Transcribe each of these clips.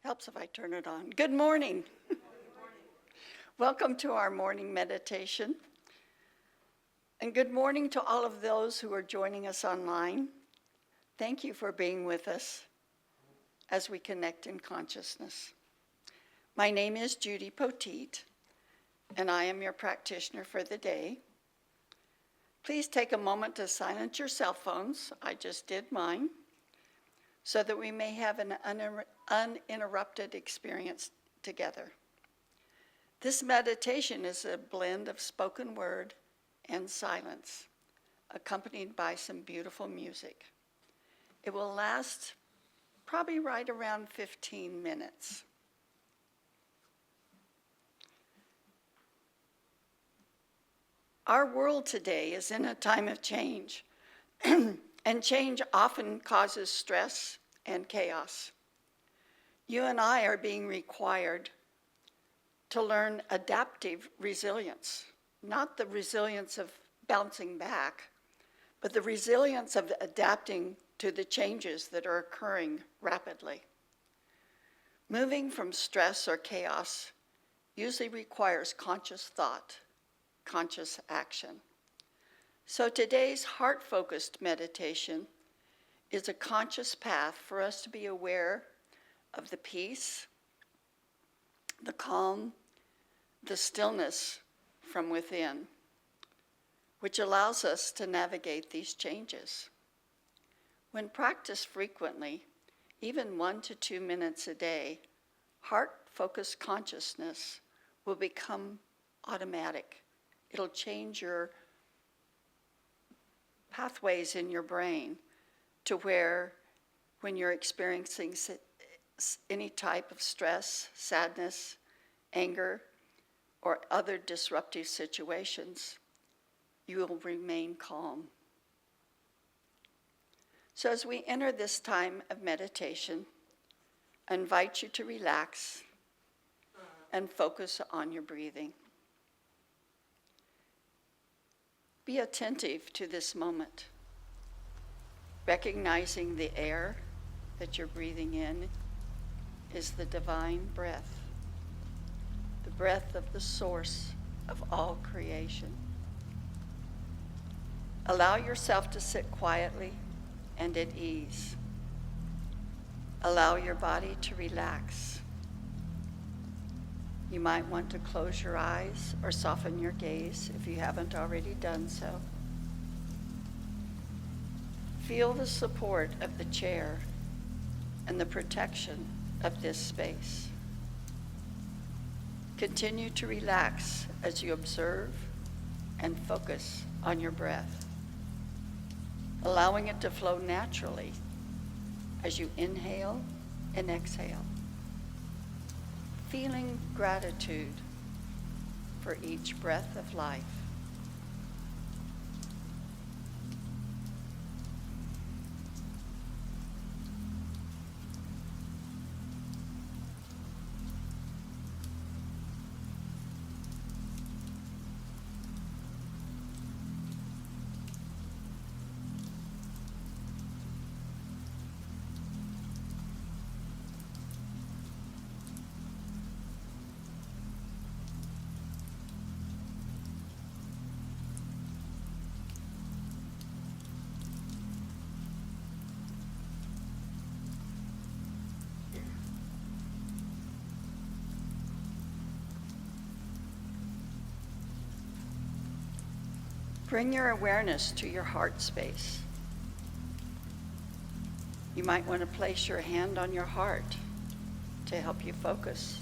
Helps if I turn it on. Good morning. Welcome to our morning meditation. And good morning to all of those who are joining us online. Thank you for being with us as we connect in consciousness. My name is Judy Poteet, and I am your practitioner for the day. Please take a moment to silence your cell phones. I just did mine, so that we may have an uninterrupted experience together. This meditation is a blend of spoken word and silence, accompanied by some beautiful music. It will last probably right around 15 minutes. Our world today is in a time of change, and change often causes stress and chaos. You and I are being required to learn adaptive resilience, not the resilience of bouncing back, but the resilience of adapting to the changes that are occurring rapidly. Moving from stress or chaos usually requires conscious thought, conscious action. So today's heart-focused meditation is a conscious path for us to be aware of the peace, the calm, the stillness from within, which allows us to navigate these changes. When practiced frequently, even 1 to 2 minutes a day, heart-focused consciousness will become automatic. It'll change your pathways in your brain to where when you're experiencing any type of stress, sadness, anger, or other disruptive situations, you will remain calm. So as we enter this time of meditation, I invite you to relax and focus on your breathing. Be attentive to this moment, recognizing the air that you're breathing in is the divine breath, the breath of the source of all creation. Allow yourself to sit quietly and at ease. Allow your body to relax. You might want to close your eyes or soften your gaze if you haven't already done so. Feel the support of the chair and the protection of this space. Continue to relax as you observe and focus on your breath, allowing it to flow naturally as you inhale and exhale. Feeling gratitude for each breath of life. Bring your awareness to your heart space. You might want to place your hand on your heart to help you focus.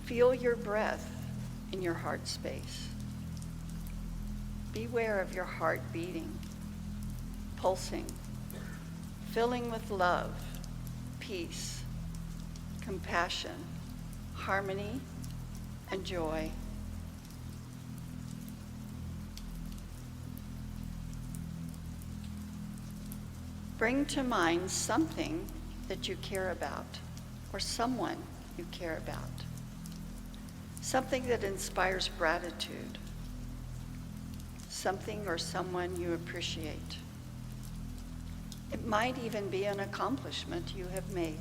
Feel your breath in your heart space. Be aware of your heart beating, pulsing, filling with love, peace, compassion, harmony, and joy. bring to mind something that you care about or someone you care about. Something that inspires gratitude. Something or someone you appreciate. It might even be an accomplishment you have made.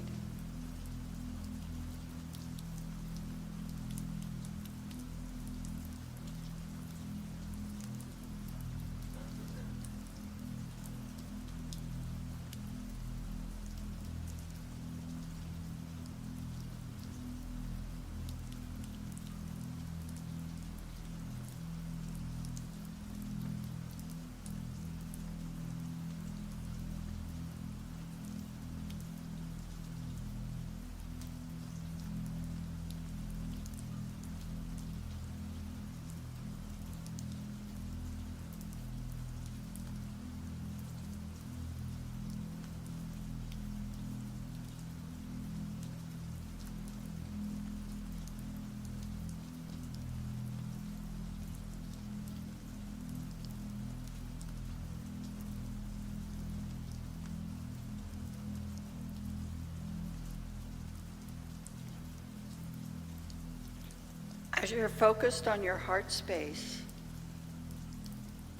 As you're focused on your heart space,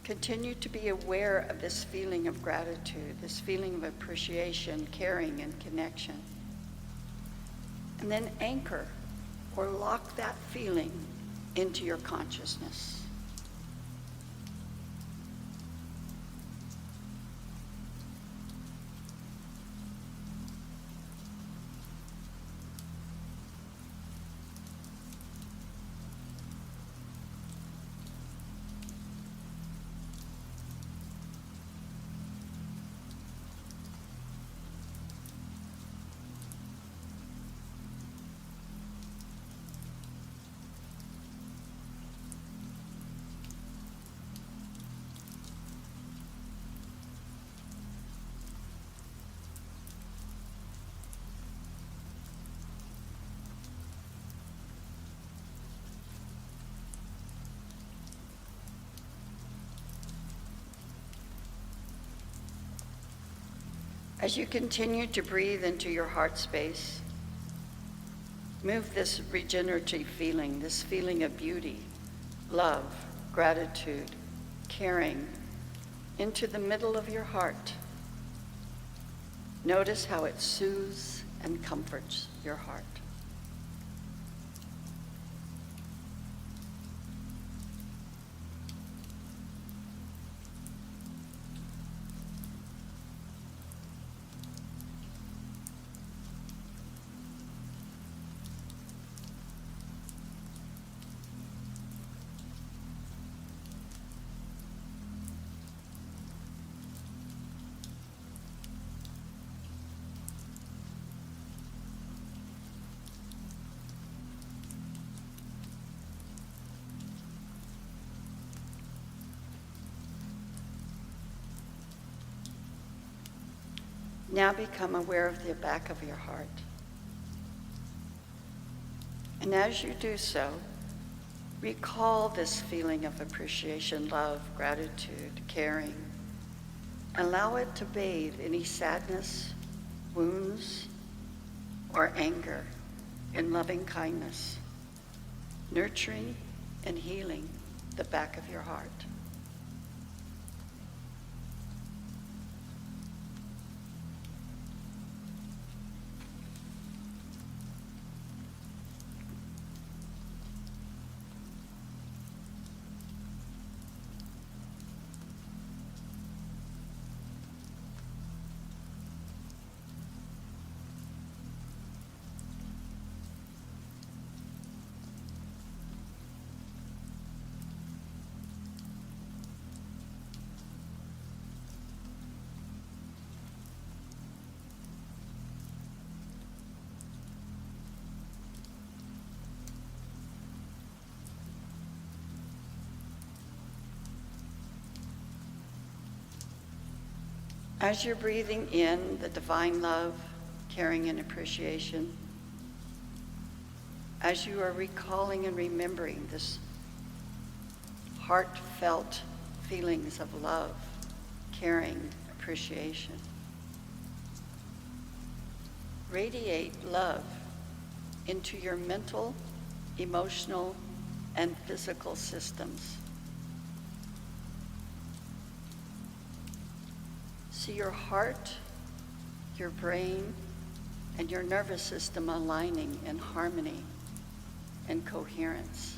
continue to be aware of this feeling of gratitude, this feeling of appreciation, caring, and connection. And then anchor or lock that feeling into your consciousness. As you continue to breathe into your heart space, move this regenerative feeling, this feeling of beauty, love, gratitude, caring, into the middle of your heart. Notice how it soothes and comforts your heart. Now become aware of the back of your heart. And as you do so, recall this feeling of appreciation, love, gratitude, caring. Allow it to bathe any sadness, wounds, or anger in loving kindness, nurturing and healing the back of your heart. As you're breathing in the divine love, caring, and appreciation, as you are recalling and remembering this heartfelt feelings of love, caring, appreciation, radiate love into your mental, emotional, and physical systems. See your heart, your brain, and your nervous system aligning in harmony and coherence.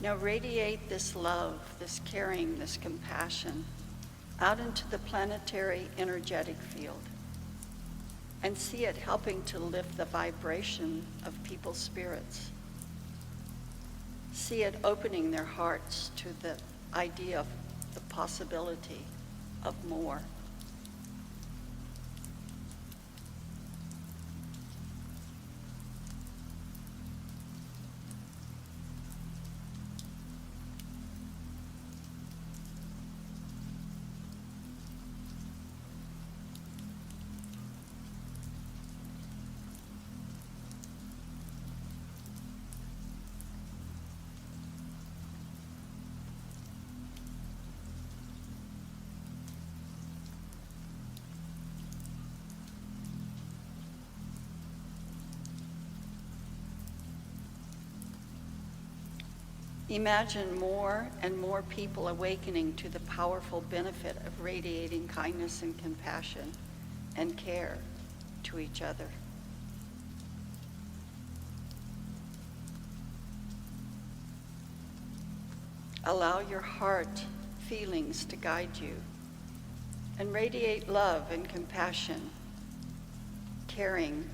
Now radiate this love, this caring, this compassion out into the planetary energetic field and see it helping to lift the vibration of people's spirits. See it opening their hearts to the idea of the possibility of more. Imagine more and more people awakening to the powerful benefit of radiating kindness and compassion and care to each other. Allow your heart feelings to guide you and radiate love and compassion, caring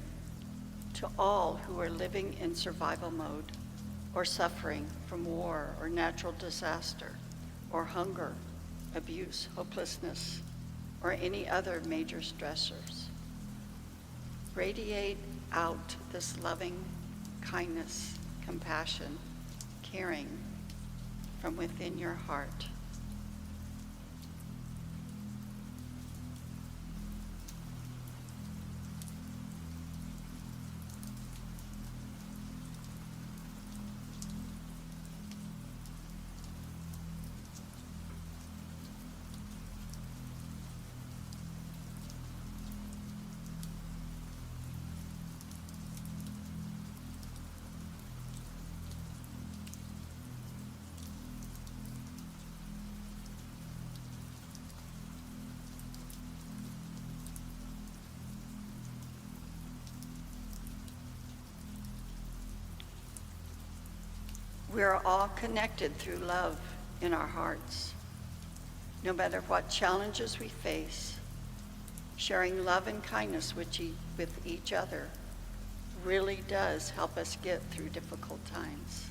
to all who are living in survival mode or suffering from war or natural disaster or hunger, abuse, hopelessness, or any other major stressors. Radiate out this loving kindness, compassion, caring from within your heart. We are all connected through love in our hearts. No matter what challenges we face, sharing love and kindness with each other really does help us get through difficult times.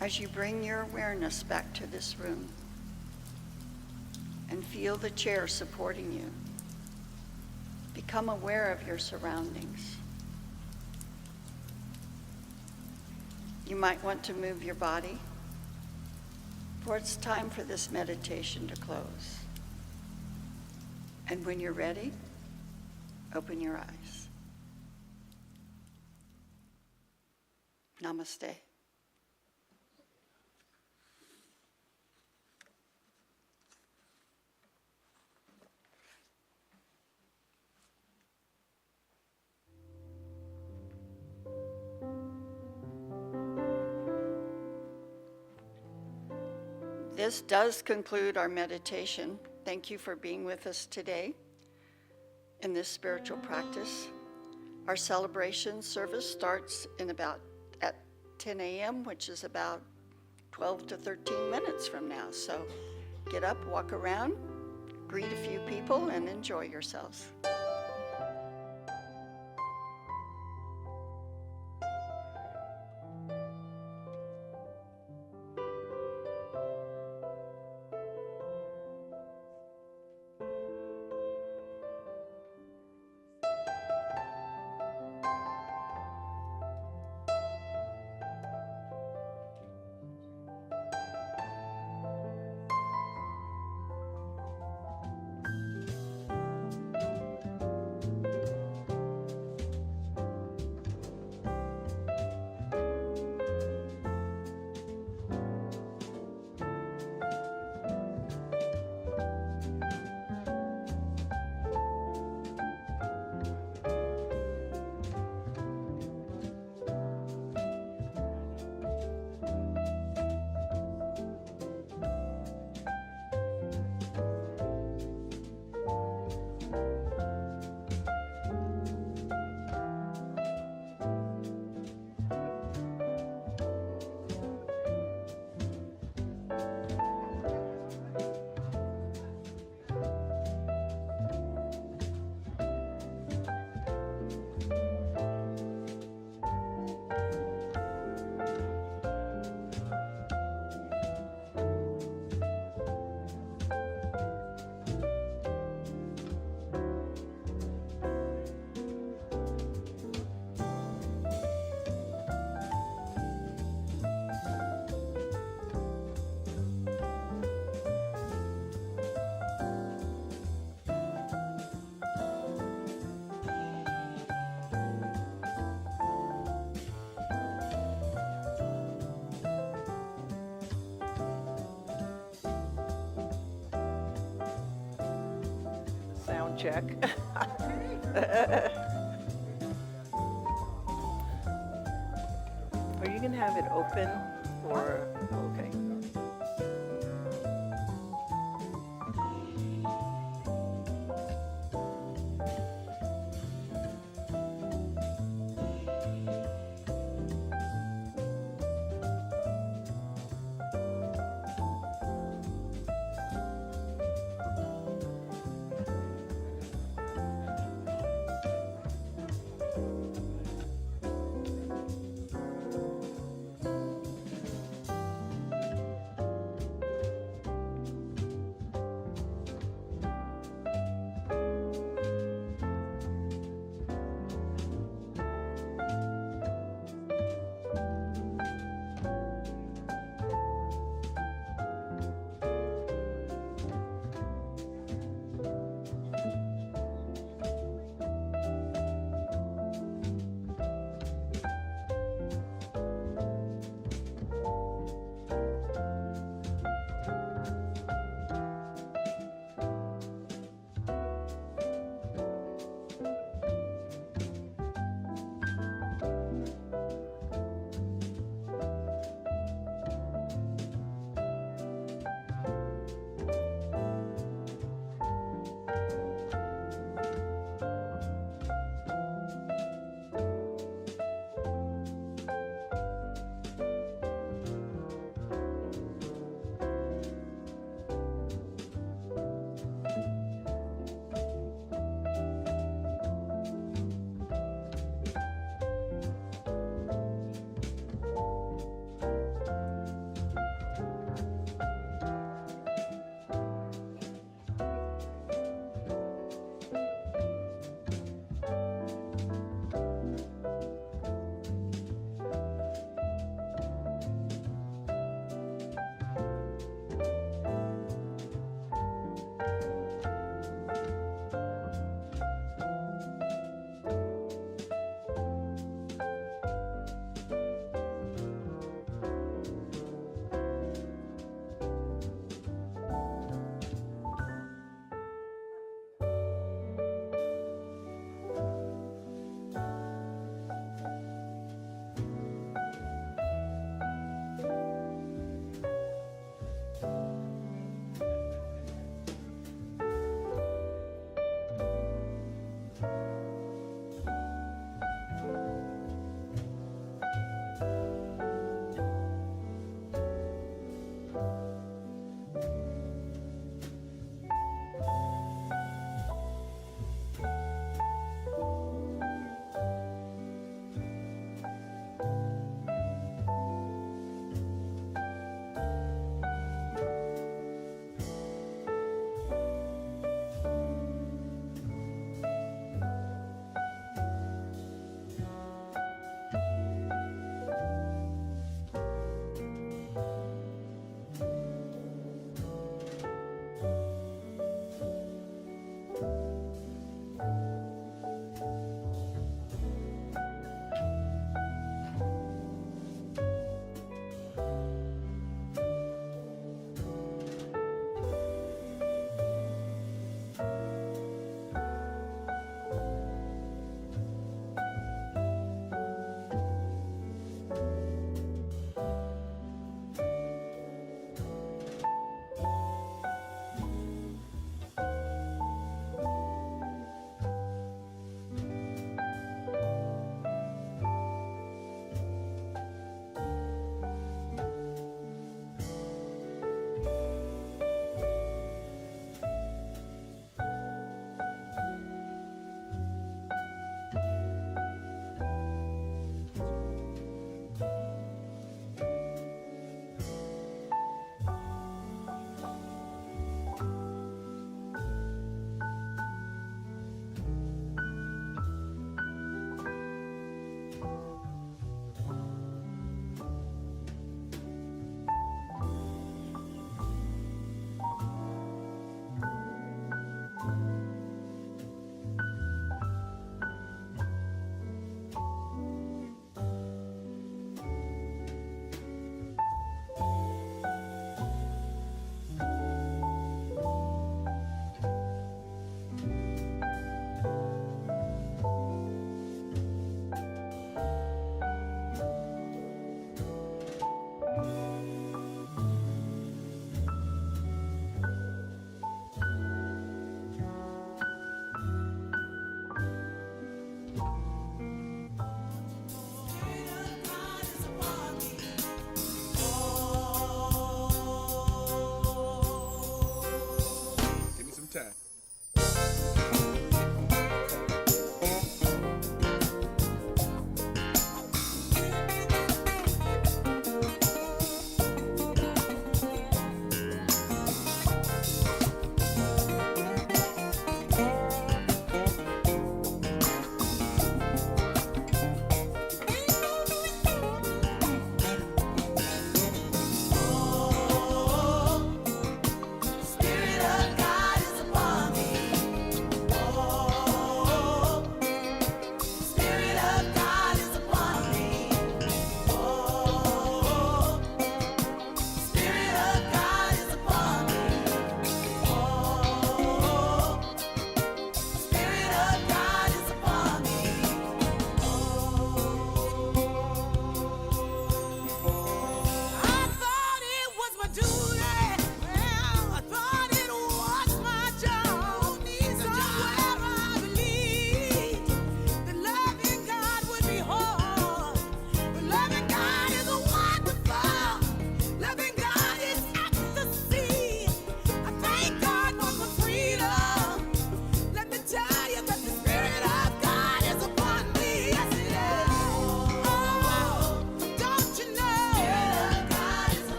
As you bring your awareness back to this room and feel the chair supporting you, become aware of your surroundings. You might want to move your body, For it's time for this meditation to close. And when you're ready, open your eyes. Namaste. This does conclude our meditation. Thank you for being with us today in this spiritual practice. Our celebration service starts at 10 a.m., which is about 12 to 13 minutes from now. So get up, walk around, greet a few people, and enjoy yourselves. Sound check. Are you gonna have it open or, okay.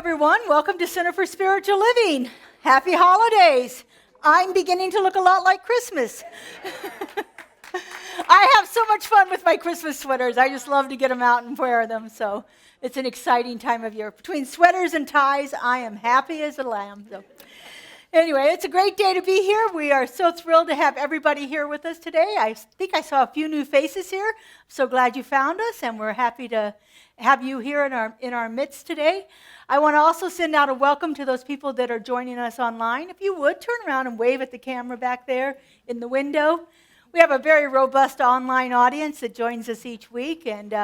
everyone. Welcome to Center for Spiritual Living. Happy holidays. I'm beginning to look a lot like Christmas. I have so much fun with my Christmas sweaters. I just love to get them out and wear them. So it's an exciting time of year. Between sweaters and ties, I am happy as a lamb. So anyway, it's a great day to be here. We are so thrilled to have everybody here with us today. I think I saw a few new faces here. I'm so glad you found us, and we're happy to have you here in our midst today. I want to also send out a welcome to those people that are joining us online. If you would, turn around and wave at the camera back there in the window. We have a very robust online audience that joins us each week and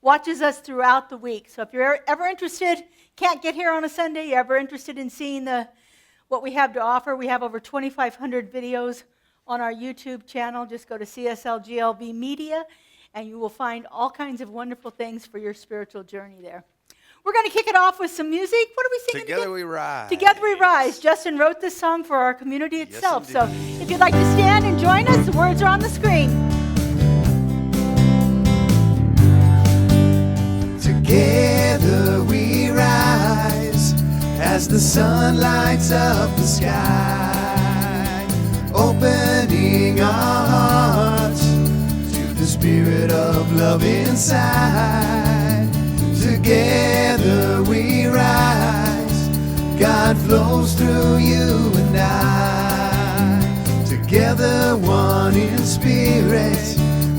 watches us throughout the week. So if you're ever interested, can't get here on a Sunday, you're ever interested in seeing what we have to offer, we have over 2,500 videos on our YouTube channel. Just go to CSLGLB Media, and you will find all kinds of wonderful things for your spiritual journey there. We're going to kick it off with some music. What are we singing Together again? We Rise. Together We Rise. Justin wrote this song for our community itself. Yes, so if you'd like to stand and join us, the words are on the screen. Together we rise as the sun lights up the sky, opening our hearts to the spirit of love inside. Together we rise, God flows through you and I. Together one in spirit,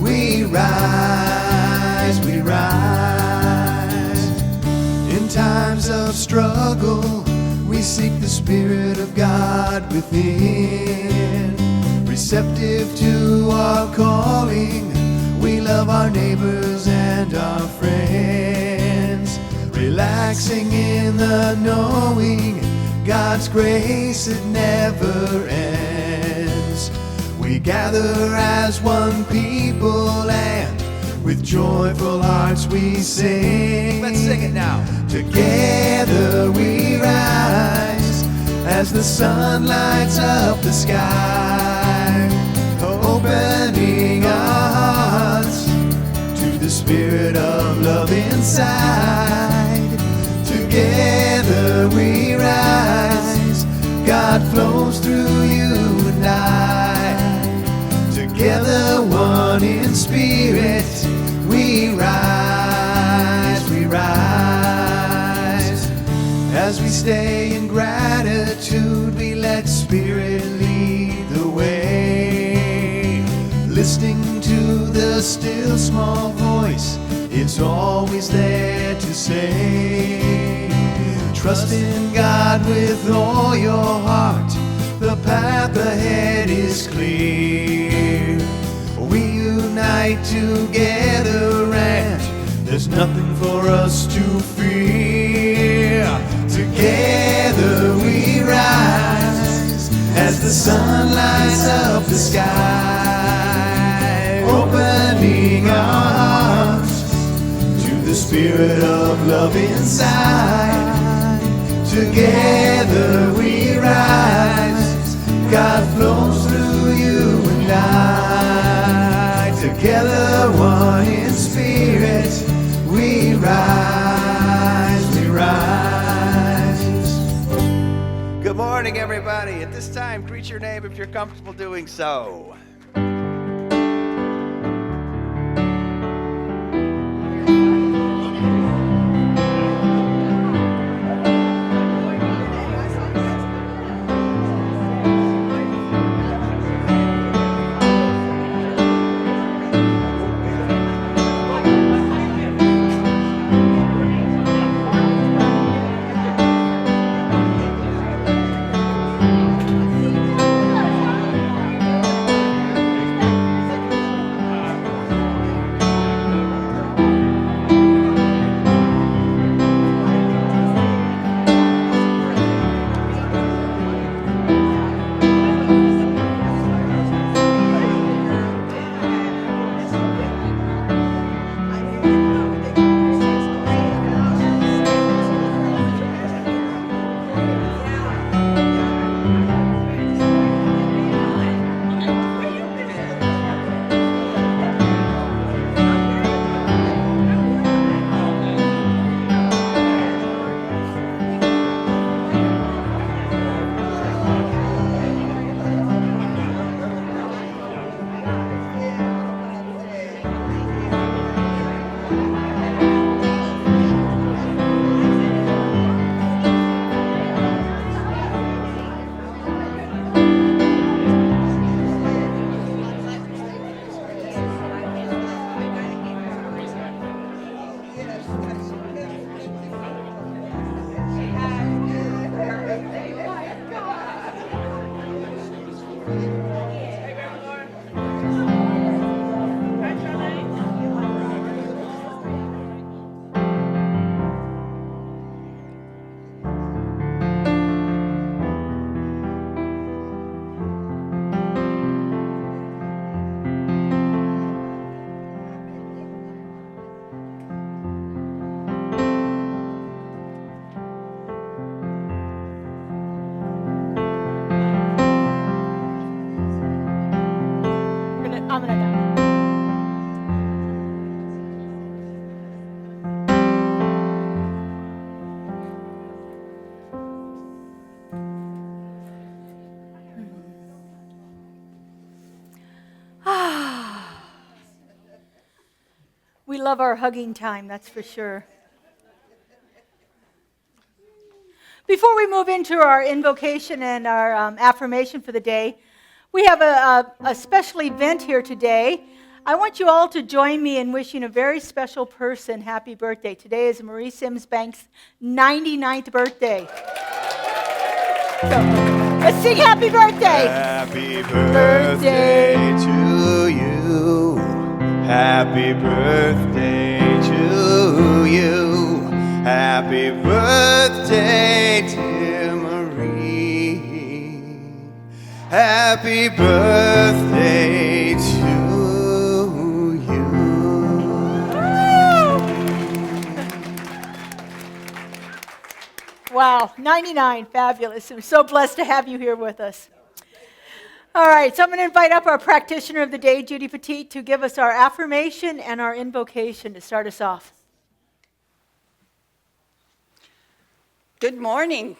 we rise, we rise. In times of struggle, we seek the Spirit of God within. Receptive to our calling, we love our neighbors and our friends. Relaxing in the knowing God's grace, it never ends. We gather as one people and with joyful hearts we sing. Let's sing it now. Together we rise as the sun lights up the sky, opening our hearts to the spirit of love inside. Together we rise, God flows through you and I. Together one in spirit, we rise, we rise. As we stay in gratitude, we let Spirit lead the way. Listening to the still small voice, it's always there to say. Trust in God with all your heart, the path ahead is clear. We unite together and there's nothing for us to fear. Together we rise as the sun lights up the sky, opening our hearts to the spirit of love inside. Together we rise, God flows through you and I. Together one in spirit, we rise, we rise. Good morning, everybody. At this time, greet your neighbor if you're comfortable doing so. I'm gonna die. We love our hugging time, that's for sure. Before we move into our invocation and our affirmation for the day, we have a special event here today. I want you all to join me in wishing a very special person happy birthday. Today is Marie Sims Banks' 99th birthday. So, let's sing happy birthday. Happy birthday to you. Happy birthday to you. Happy birthday, dear Marie. Happy birthday to you. Wow, 99, fabulous. I'm so blessed to have you here with us. All right, so I'm going to invite up our practitioner of the day, Judy Petit, to give us our affirmation and our invocation to start us off. Good morning.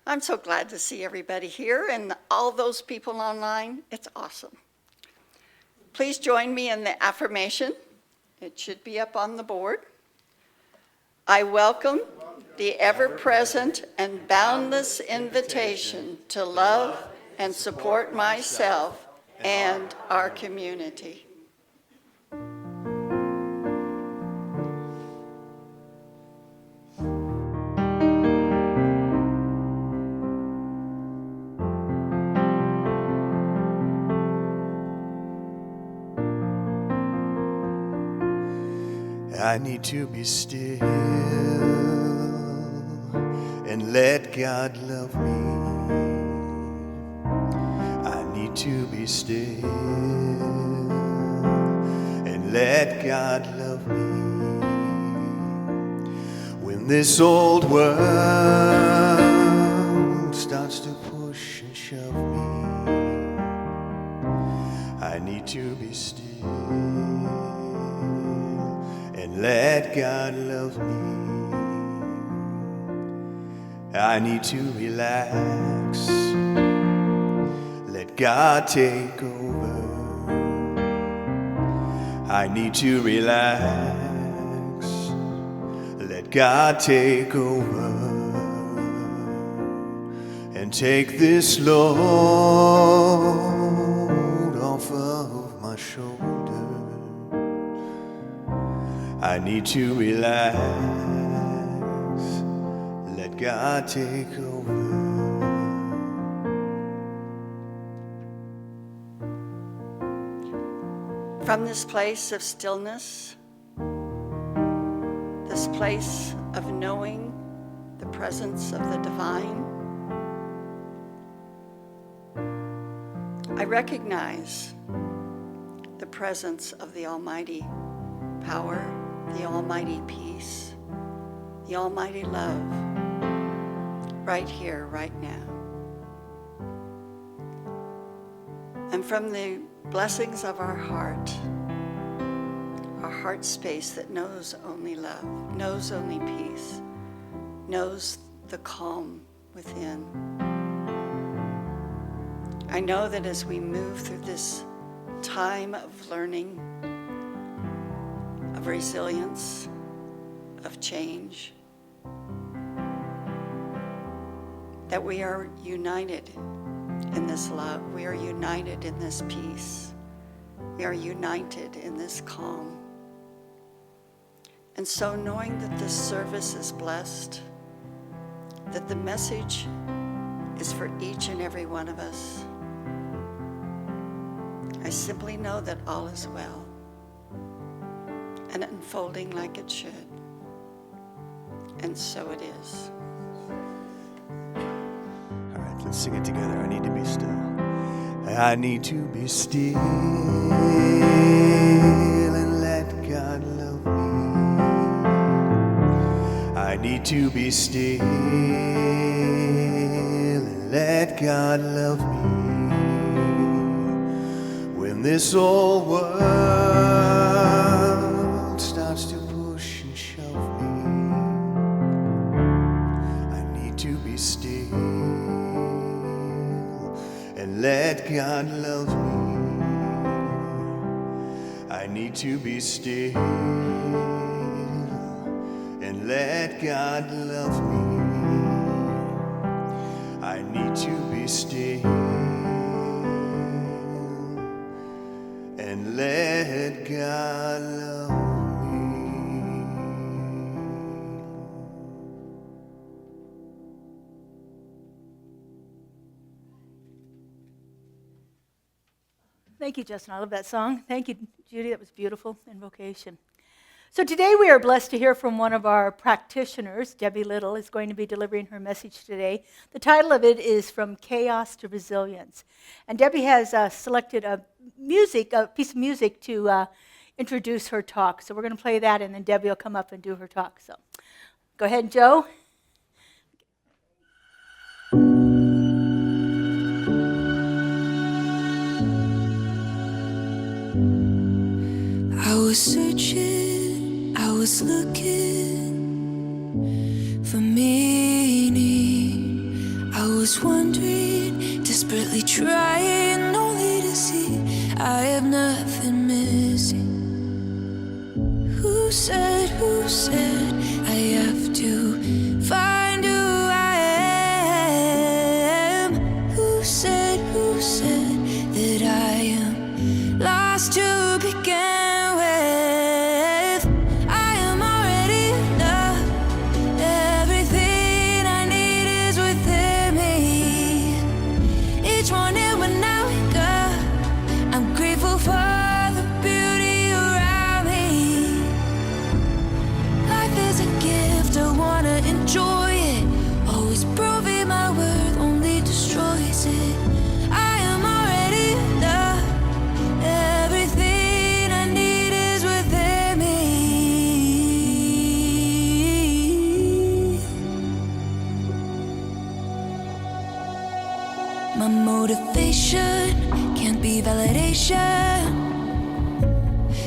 I'm so glad to see everybody here and all those people online. It's awesome. Please join me in the affirmation. It should be up on the board. I welcome the ever-present and boundless invitation to love and support myself and our community. I need to be still and let God love me. I need to be still and let God love me. When this old world starts to push and shove me, I need to be still and let God love me. I need to relax, let God take over. I need to relax, let God take over, and take this load off of my shoulder. I need to relax, let God take over. From this place of stillness, this place of knowing the presence of the divine, I recognize the presence of the Almighty power, the Almighty peace, the Almighty love, right here, right now. And from the blessings of our heart space that knows only love, knows only peace, knows the calm within. I know that as we move through this time of learning, of resilience, of change, that we are united in this love, we are united in this peace, we are united in this calm. And so knowing that this service is blessed, that the message is for each and every one of us. I simply know that all is well and unfolding like it should. And so it is. All right, let's sing it together. I need to be still. I need to be still and let God love me. I need to be still and let God love me. When this old world starts to push and shove me, I need to be still and let God love me. I need to be still and let God love me. I need to be still and let God love me. Thank you, Justin. I love that song. Thank you, Judy. That was beautiful invocation. So today we are blessed to hear from one of our practitioners. Debbie Little is going to be delivering her message today. The title of it is From Chaos to Resilience. And Debbie has selected a piece of music to introduce her talk. So we're going to play that, and then Debbie will come up and do her talk. So go ahead, Joe. I was searching, I was looking for meaning. I was wondering, desperately trying only to see I have nothing missing. Who said I have to find who I am? Who said that I am lost to begin with? I am already enough. Everything I need is within me. Each morning when I wake up, I'm grateful for the beauty around me. Life is a gift, I wanna enjoy it. Always proving my worth only destroys it. I am already enough. Everything I need is within me. My motivation can't be validation.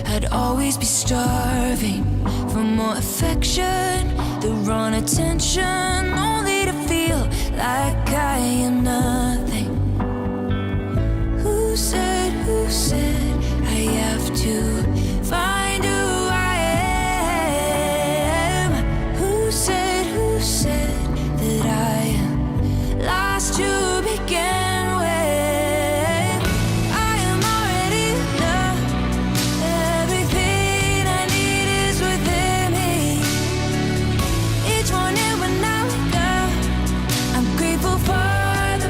I'd always be starving for more affection, the wrong attention, only to feel like I am nothing. Who said I have to find who I am? Who said that I am lost to begin with? I am already enough. Everything I need is within me. Each morning when I wake up, I'm grateful for the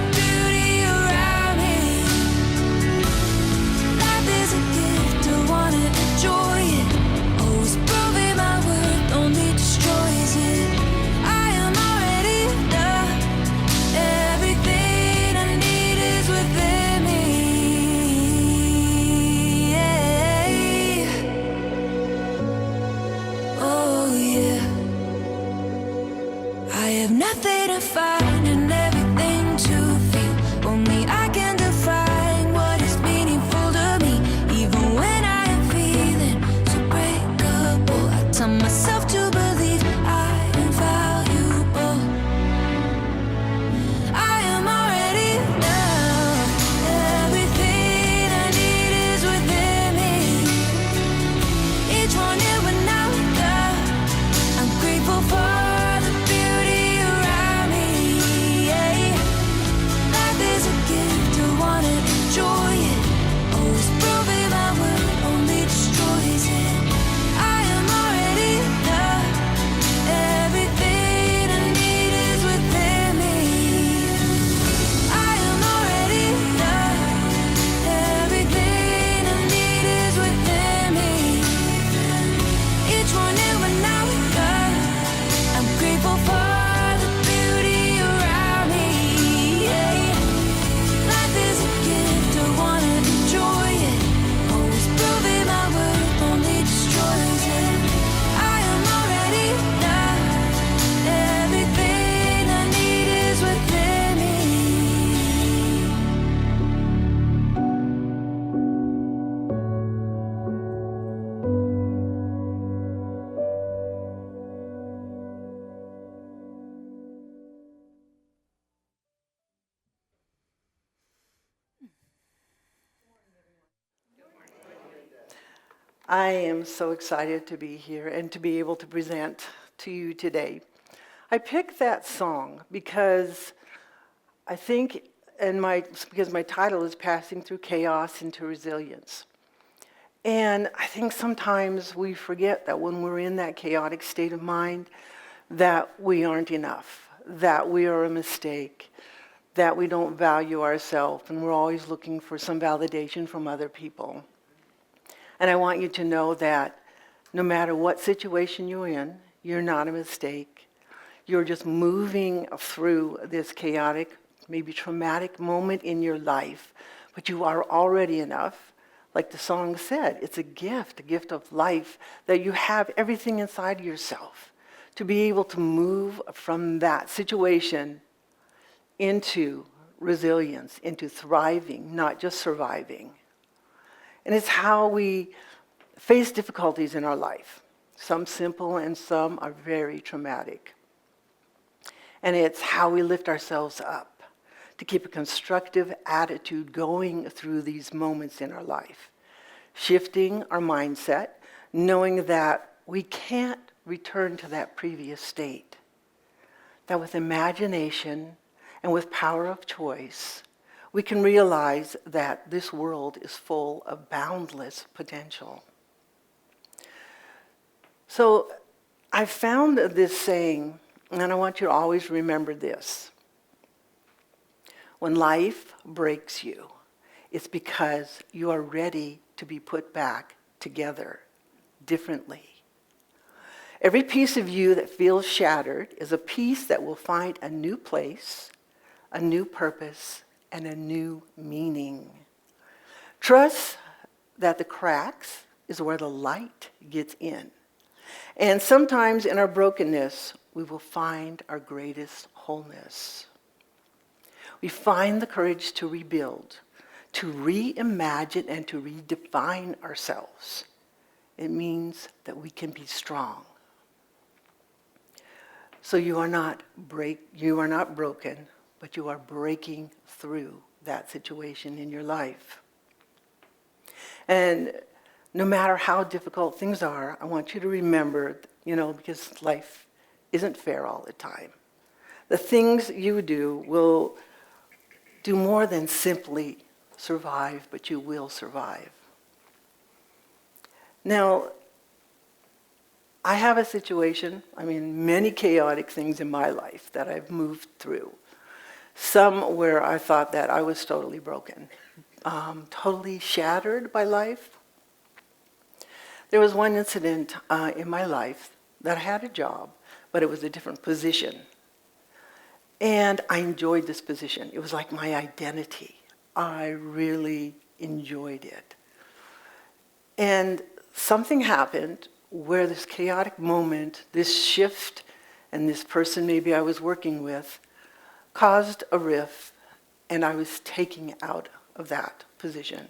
I am so excited to be here and to be able to present to you today. I picked that song because I think, because my title is Passing Through Chaos into Resilience. And I think sometimes we forget that when we're in that chaotic state of mind, that we aren't enough, that we are a mistake, that we don't value ourselves, and we're always looking for some validation from other people. And I want you to know that no matter what situation you're in, you're not a mistake. You're just moving through this chaotic, maybe traumatic moment in your life, but you are already enough. Like the song said, it's a gift of life, that you have everything inside yourself to be able to move from that situation into resilience, into thriving, not just surviving. And it's how we face difficulties in our life. Some simple and some are very traumatic. And it's how we lift ourselves up to keep a constructive attitude going through these moments in our life. Shifting our mindset, knowing that we can't return to that previous state. That with imagination and with power of choice, we can realize that this world is full of boundless potential. So I found this saying, and I want you to always remember this. When life breaks you, it's because you are ready to be put back together differently. Every piece of you that feels shattered is a piece that will find a new place, a new purpose, and a new meaning. Trust that the cracks is where the light gets in. And sometimes in our brokenness, we will find our greatest wholeness. We find the courage to rebuild, to reimagine, and to redefine ourselves. It means that we can be strong. So you are not broken, but you are breaking through that situation in your life. And no matter how difficult things are, I want you to remember, because life isn't fair all the time. The things you do will do more than simply survive, but you will survive. Now, I have a situation, many chaotic things in my life that I've moved through. Some where I thought that I was totally broken, totally shattered by life. There was one incident in my life that I had a job, but it was a different position. And I enjoyed this position. It was like my identity. I really enjoyed it. And something happened where this chaotic moment, this shift, and this person maybe I was working with, caused a rift, and I was taken out of that position.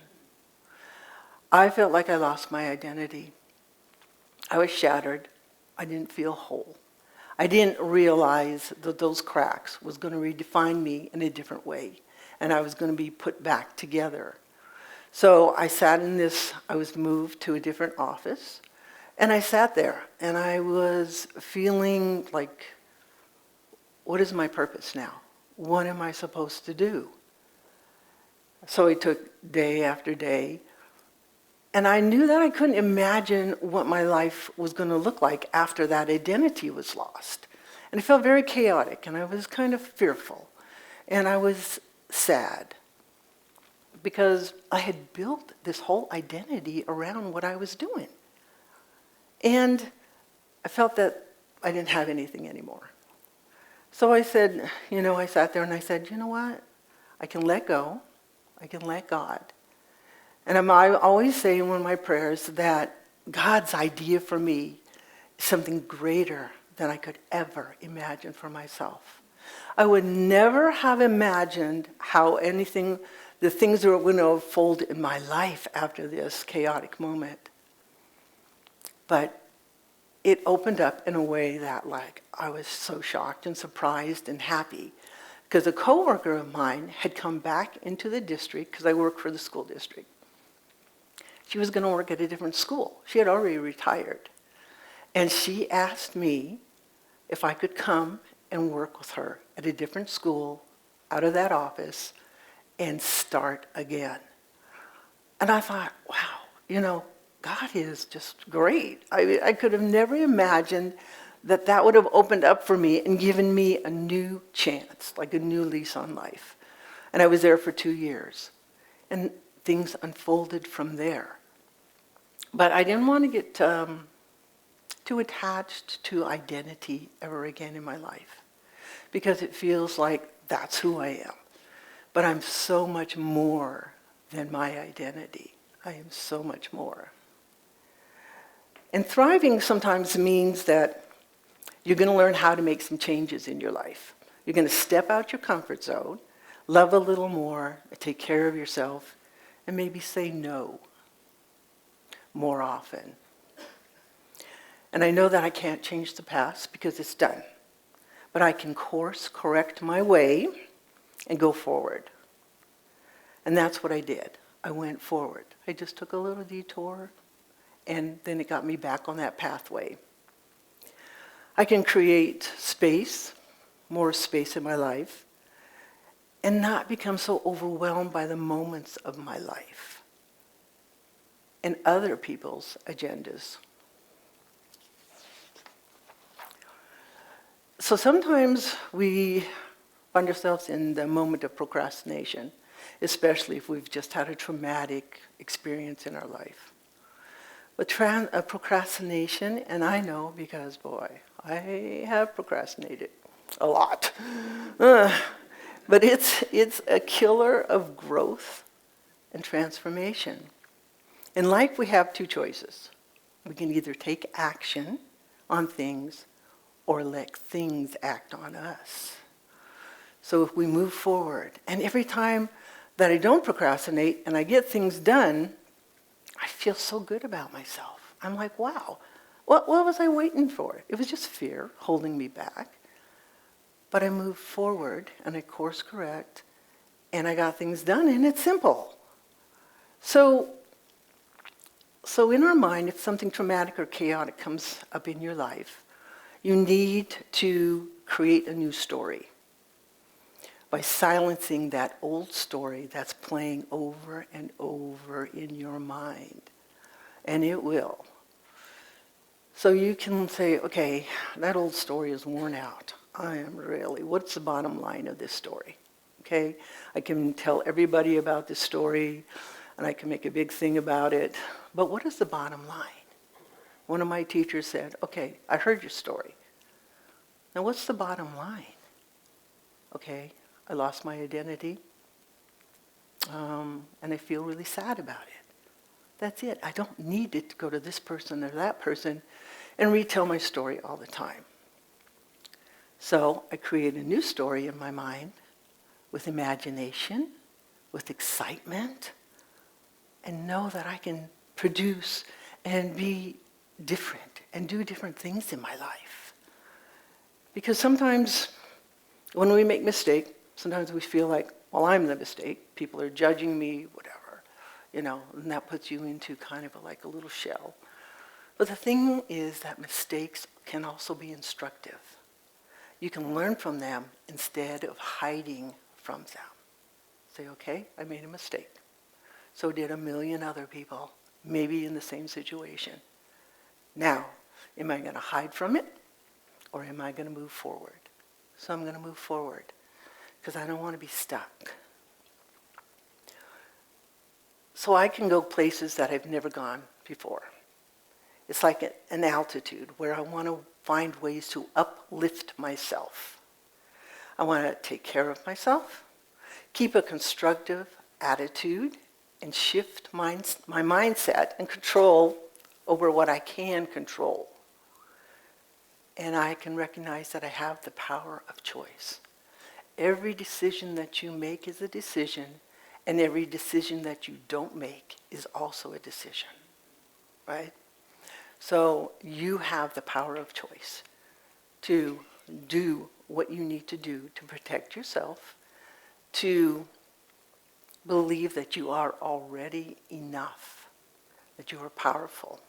I felt like I lost my identity. I was shattered. I didn't feel whole. I didn't realize that those cracks was going to redefine me in a different way, and I was going to be put back together. So I was moved to a different office, and I sat there, and I was feeling like, what is my purpose now? What am I supposed to do? So it took day after day, and I knew that I couldn't imagine what my life was going to look like after that identity was lost. And it felt very chaotic, and I was kind of fearful, and I was sad, because I had built this whole identity around what I was doing. And I felt that I didn't have anything anymore. So I said, I sat there and I said, you know what? I can let go. I can let God. And I always say in one of my prayers that God's idea for me is something greater than I could ever imagine for myself. I would never have imagined how the things that were going to unfold in my life after this chaotic moment. But it opened up in a way that I was so shocked and surprised and happy, because a coworker of mine had come back into the district, because I work for the school district. She was going to work at a different school. She had already retired. And she asked me if I could come and work with her at a different school, out of that office, and start again. And I thought, wow, God is just great. I could have never imagined that that would have opened up for me and given me a new chance, like a new lease on life. And I was there for 2 years. And things unfolded from there. But I didn't want to get too attached to identity ever again in my life, because it feels like that's who I am. But I'm so much more than my identity. I am so much more. And thriving sometimes means that you're going to learn how to make some changes in your life. You're going to step out your comfort zone, love a little more, take care of yourself, and maybe say no more often. And I know that I can't change the past because it's done. But I can course correct my way and go forward. And that's what I did. I went forward. I just took a little detour, and then it got me back on that pathway. I can create space, more space in my life, and not become so overwhelmed by the moments of my life and other people's agendas. So sometimes we find ourselves in the moment of procrastination, especially if we've just had a traumatic experience in our life. But procrastination, and I know because, boy, I have procrastinated a lot. But it's a killer of growth and transformation. In life, we have two choices. We can either take action on things or let things act on us. So if we move forward, and every time that I don't procrastinate and I get things done, I feel so good about myself. I'm like, wow, what was I waiting for? It was just fear holding me back. But I moved forward and I course correct and I got things done, and it's simple. So in our mind, if something traumatic or chaotic comes up in your life, you need to create a new story by silencing that old story that's playing over and over in your mind. And it will. So you can say, okay, that old story is worn out. What's the bottom line of this story? Okay, I can tell everybody about this story, and I can make a big thing about it, but what is the bottom line? One of my teachers said, okay, I heard your story. Now what's the bottom line? Okay, I lost my identity, and I feel really sad about it. That's it. I don't need it to go to this person or that person and retell my story all the time. So I create a new story in my mind with imagination, with excitement, and know that I can produce and be different and do different things in my life. Because sometimes when we make mistakes, sometimes we feel like, well, I'm the mistake. People are judging me, whatever, and that puts you into kind of like a little shell. But the thing is that mistakes can also be instructive. You can learn from them instead of hiding from them. Say, okay, I made a mistake. So did a million other people, maybe in the same situation. Now, am I going to hide from it, or am I going to move forward? So I'm going to move forward, because I don't want to be stuck. So I can go places that I've never gone before. It's like an altitude where I want to find ways to uplift myself. I want to take care of myself, keep a constructive attitude, and shift my mindset and control over what I can control. And I can recognize that I have the power of choice. Every decision that you make is a decision, and every decision that you don't make is also a decision, right? So you have the power of choice to do what you need to do to protect yourself, to believe that you are already enough, that you are powerful,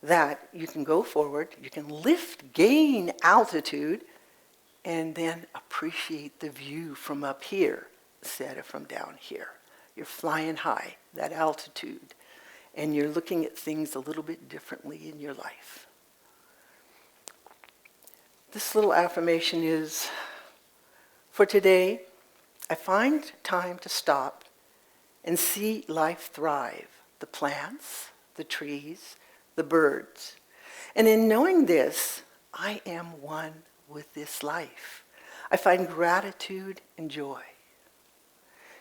that you can go forward, you can lift, gain altitude, and then appreciate the view from up here instead of from down here. You're flying high, that altitude, and you're looking at things a little bit differently in your life. This little affirmation is, for today, I find time to stop and see life thrive, the plants, the trees, the birds. And in knowing this, I am one with this life. I find gratitude and joy.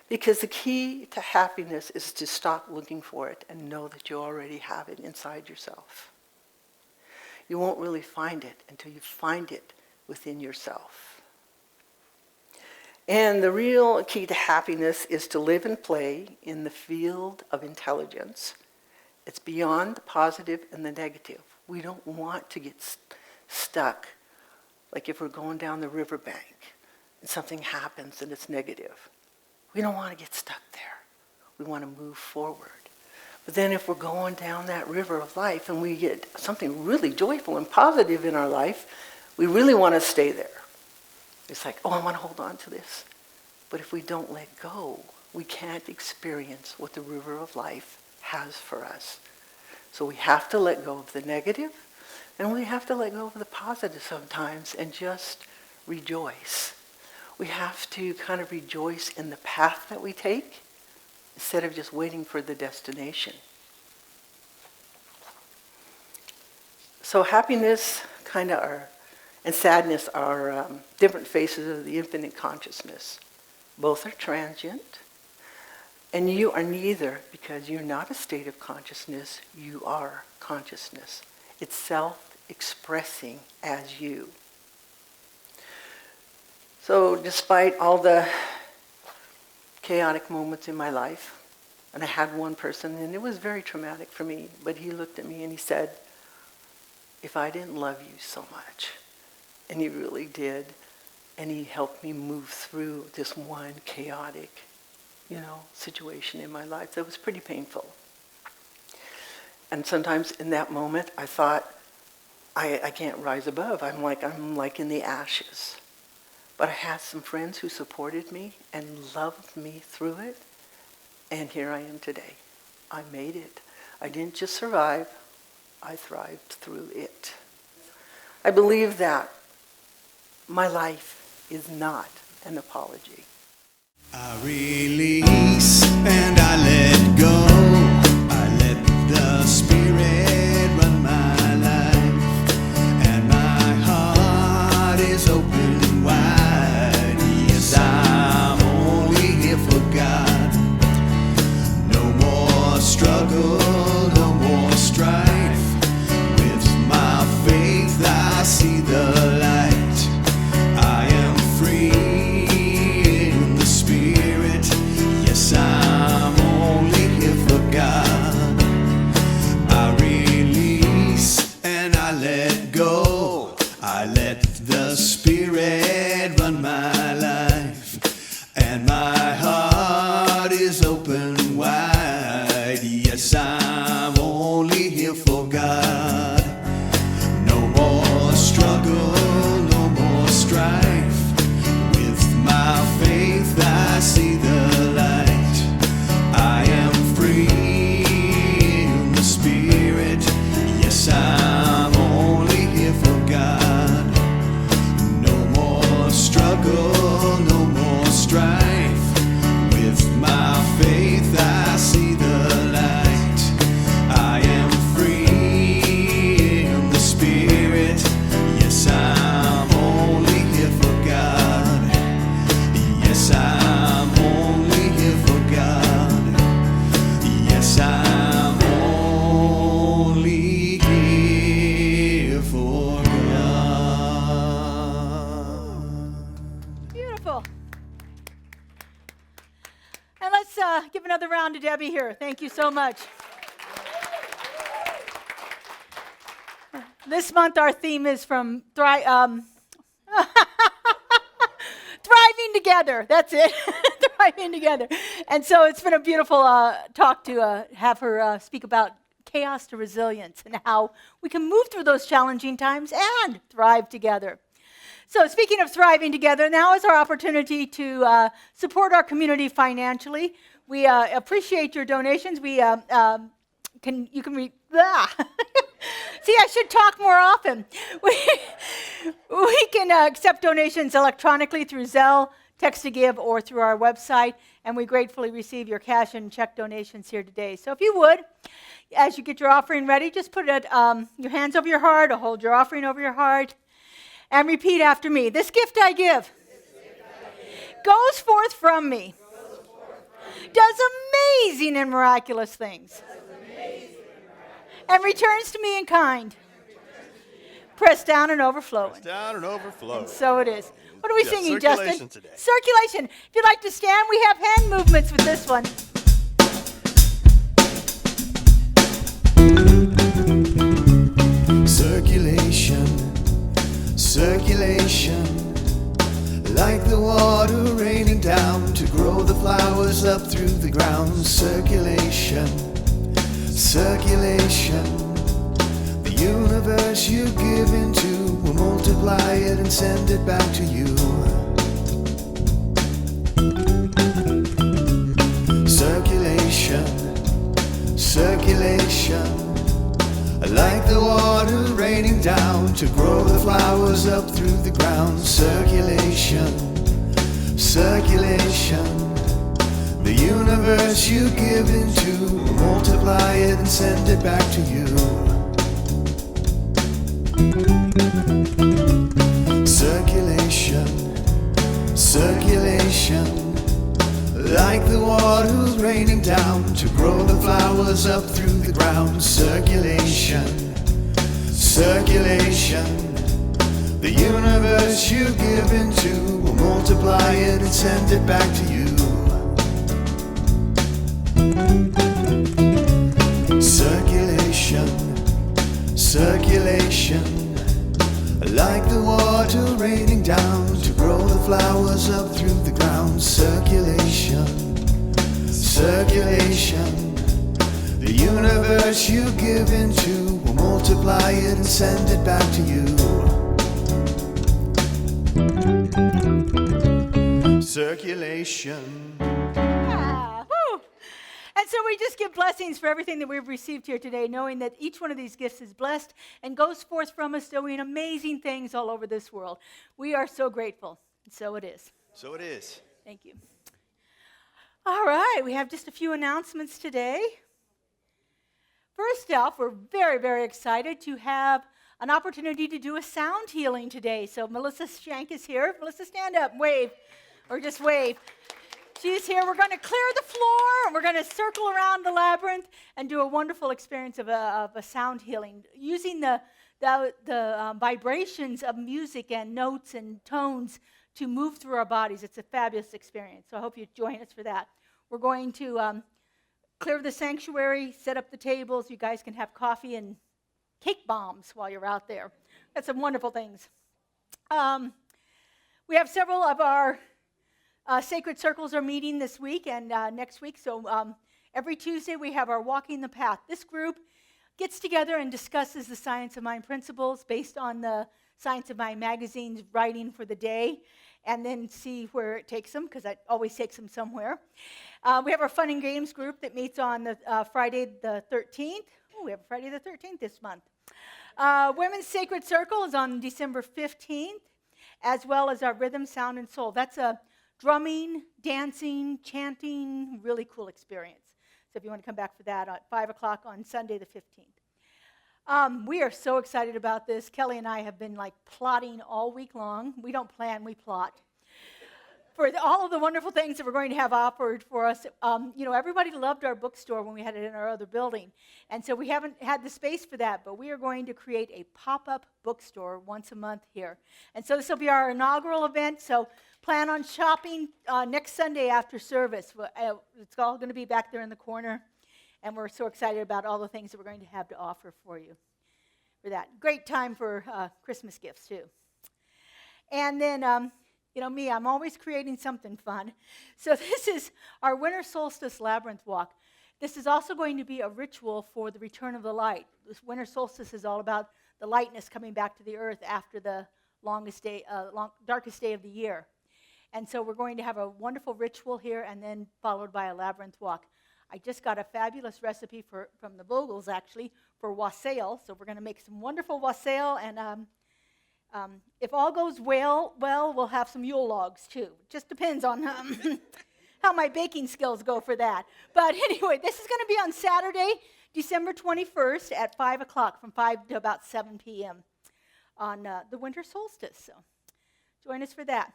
Because the key to happiness is to stop looking for it and know that you already have it inside yourself. You won't really find it until you find it within yourself. And the real key to happiness is to live and play in the field of intelligence. It's beyond the positive and the negative. We don't want to get stuck, like if we're going down the riverbank and something happens and it's negative. We don't want to get stuck there. We want to move forward. But then if we're going down that river of life and we get something really joyful and positive in our life, we really want to stay there. It's like, oh, I want to hold on to this. But if we don't let go, we can't experience what the river of life has for us. So we have to let go of the negative, and we have to let go of the positive sometimes and just rejoice. We have to kind of rejoice in the path that we take instead of just waiting for the destination. So happiness and sadness are different faces of the infinite consciousness. Both are transient, and you are neither, because you're not a state of consciousness, you are consciousness. It's self-expressing as you. So despite all the chaotic moments in my life, and I had one person, and it was very traumatic for me, but he looked at me and he said, if I didn't love you so much, and he really did, and he helped me move through this one chaotic, situation in my life that was pretty painful. And sometimes in that moment, I thought, I can't rise above. I'm like in the ashes. But I had some friends who supported me and loved me through it. And here I am today. I made it. I didn't just survive. I thrived through it. I believe that my life is not an apology. I release and I let go. I let the Spirit run my life, and my heart is open wide. Yes, I'm only here for God. No more struggle, no more strife. With my faith I see the light. I am free. I'm only here for God. I release and I let go. I let the Spirit run my life, and my heart is open wide. Yes, I'm only here for God. No more struggle, no more strife. With my faith I see the light. I am free in the Spirit. Yes, I'm only here for God. No more struggle, no more strife. With my faith I see the light. I am free in the Spirit. Yes, I'm only here for God. Yes, I'm only here for God. Yes, I'm only here for God. Beautiful. And let's give another round to Debbie here. Thank you so much. This month our theme is from thriving together. That's it. thriving together. And so it's been a beautiful talk to have her speak about chaos to resilience and how we can move through those challenging times and thrive together. So speaking of thriving together, now is our opportunity to support our community financially. We appreciate your donations. You can read. See, I should talk more often. We can accept donations electronically through Zelle, text to give, or through our website, and we gratefully receive your cash and check donations here today. So if you would, as you get your offering ready, just put it, your hands over your heart or hold your offering over your heart and repeat after me. This gift I give goes forth from me, does amazing and miraculous things, and returns to me in kind, pressed down and overflowing. Down and overflow. So it is. What are we Yeah, singing, circulation Justin? today. Circulation. If you'd like to stand, we have hand movements with this one. Circulation, circulation, like the water raining down to grow the flowers up through the ground. Circulation, circulation, the universe you give into will multiply it and send it back to you. Circulation, circulation, like the water raining down to grow the flowers up through the ground. Circulation, circulation, the universe you give into will multiply it and send it back to you. Circulation, circulation, like the water raining down to grow the flowers up through the ground. Circulation, circulation, the universe you give into will multiply it and send it back to you. Circulation, circulation, like the water raining down to grow the flowers up through the ground. Circulation, circulation, the universe you give into will multiply it and send it back to you. Circulation. Yeah, woo. And so we just give blessings for everything that we've received here today, knowing that each one of these gifts is blessed and goes forth from us doing amazing things all over this world. We are so grateful. And so it is. So it is. Thank you. All right, we have just a few announcements today. First off, we're very, very excited to have an opportunity to do a sound healing today. So Melissa Shank is here. Melissa, stand up, wave, or just wave. She's here. We're going to clear the floor, and we're going to circle around the labyrinth and do a wonderful experience of a sound healing using the vibrations of music and notes and tones to move through our bodies. It's a fabulous experience, so I hope you join us for that. We're going to clear the sanctuary, set up the tables. You guys can have coffee and cake bombs while you're out there. That's some wonderful things. We have several of our sacred circles are meeting this week and next week. So every Tuesday we have our Walking the Path. This group gets together and discusses the Science of Mind principles based on the Science of Mind magazine's writing for the day, and then see where it takes them, because that always takes them somewhere. We have our Fun and Games group that meets on the Friday the 13th. Oh, we have Friday the 13th this month. Women's Sacred Circle is on December 15th, as well as our Rhythm, Sound, and Soul. That's a drumming, dancing, chanting, really cool experience. So if you want to come back for that at 5 o'clock on Sunday the 15th. We are so excited about this. Kelly and I have been plotting all week long. We don't plan, we plot. For all of the wonderful things that we're going to have offered for us. Everybody loved our bookstore when we had it in our other building. And so we haven't had the space for that, but we are going to create a pop-up bookstore once a month here. And so this will be our inaugural event, so plan on shopping next Sunday after service. It's all going to be back there in the corner. And we're so excited about all the things that we're going to have to offer for you for that. Great time for Christmas gifts, too. And then You know me, I'm always creating something fun. So this is our winter solstice labyrinth walk. This is also going to be a ritual for the return of the light. This winter solstice is all about the lightness coming back to the earth after the darkest day of the year. And so we're going to have a wonderful ritual here and then followed by a labyrinth walk. I just got a fabulous recipe from the Vogels, actually, for wassail. So we're going to make some wonderful wassail, and if all goes well, we'll have some Yule logs, too. Just depends on how my baking skills go for that. But anyway, this is going to be on Saturday, December 21st at 5 o'clock, from 5 to about 7 p.m. on the winter solstice. So join us for that.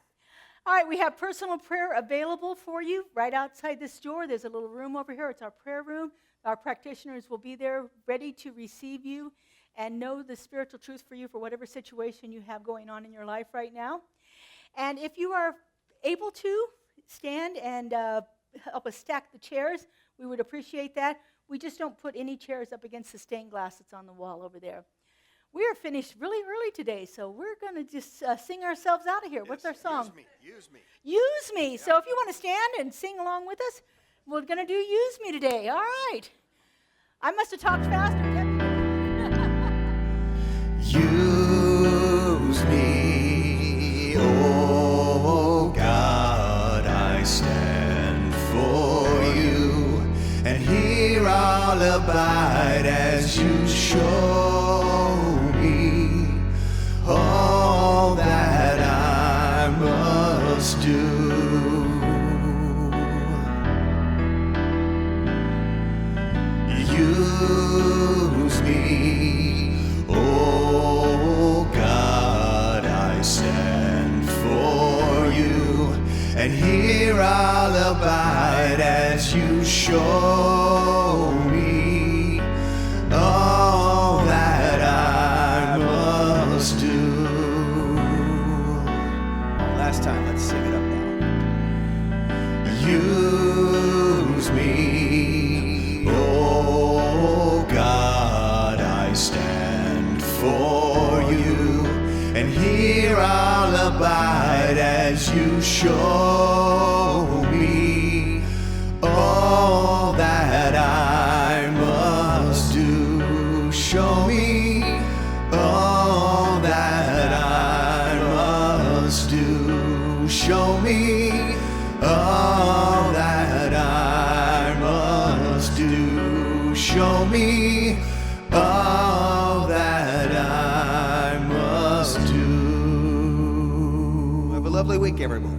All right, we have personal prayer available for you right outside this door. There's a little room over here. It's our prayer room. Our practitioners will be there ready to receive you and know the spiritual truth for you for whatever situation you have going on in your life right now. And if you are able to stand and help us stack the chairs, we would appreciate that. We just don't put any chairs up against the stained glass that's on the wall over there. We are finished really early today, so we're going to just sing ourselves out of here. What's our song? Use me. Use Me. So if you want to stand and sing along with us, we're going to do Use Me today. All right. I must have talked faster. Use me, oh God, I stand for you, and here I'll abide as you show me all that I must do. Use me, oh God, I stand for you, and here I'll abide as you show me all that I must do. Last time, let's sing it up now. Use me, oh God, I stand for you, and here I'll abide as you show me all that I must do. Show me all that I must do. Show me all that I must do. Show me all that I must do. Have a lovely week, everyone.